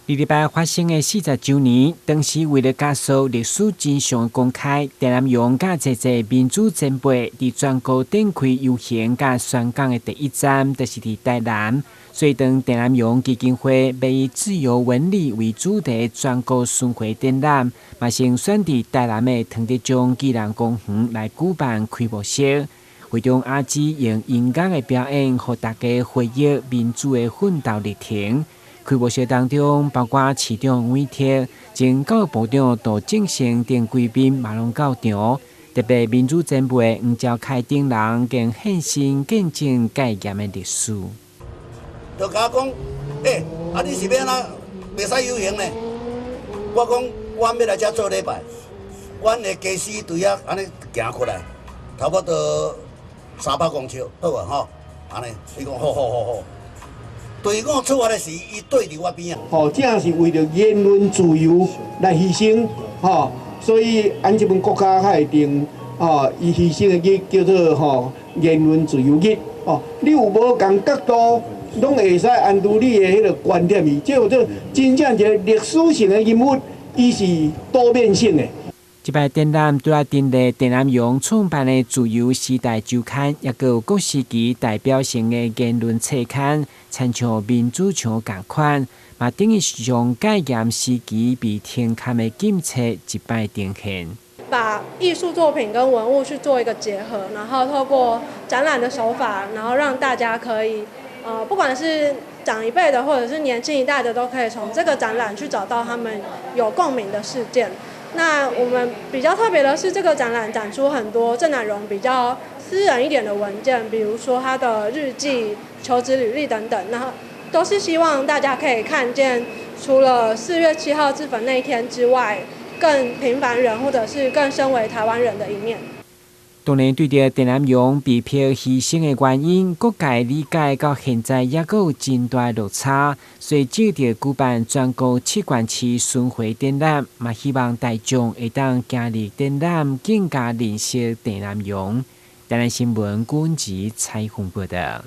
礼拜发生的40周年，当时为了加速历史真相公开，陈南荣甲一个民主前辈伫全国展开游行甲宣讲的第一站，就是伫台南。所以，当陈南荣基金会要以自由文理为主题全国巡回展览，嘛先选伫台南的唐德宗纪念公园来举办开幕式。会中阿姊用音乐的表演，互大家回忆民主的奋斗历程。开幕式当中，包括市长韦铁、前教育部长杜正成等贵宾嘛拢到场。特别民主前辈黄兆凯等人更献身见证戒严的历史。就甲我讲，你是要哪袂使游行呢？我讲，我要来遮做礼拜，阮的家私队啊，安尼行过来，差不多300公尺，好啊吼，安尼，伊讲好。对我出发的时，伊对伫我边啊。正是为了言论自由来牺牲，所以咱这本国家还会定，伊牺牲的日叫做言论自由日，你有无共角度，拢会使按照你的迄个观点去，即做真正一个历史性的人物，伊是多面性的。这摆展览除了陈列陈南荣创办的《自由时代周刊》，也有各时期代表性的言论册刊，参像民主墙同款，嘛等于是将戒严时期被停刊的禁册一摆呈现。把艺术作品跟文物去做一个结合，然后透过展览的手法，然后让大家可以，不管是长一辈的或者是年轻一代的，都可以从这个展览去找到他们有共鸣的事件。那我们比较特别的是，这个展览展出很多郑南榕比较私人一点的文件，比如说他的日记、求职履历等等，然后都是希望大家可以看见，除了4月7号自焚那一天之外，更平凡人或者是更身为台湾人的一面。当然，对着陈南榕被迫牺牲的原因，各界理解到现在也有真大落差，所以就着举办全国7县市巡回展览，嘛希望大众会当加入展览，更加认识陈南榕。台南新闻管制采访报道。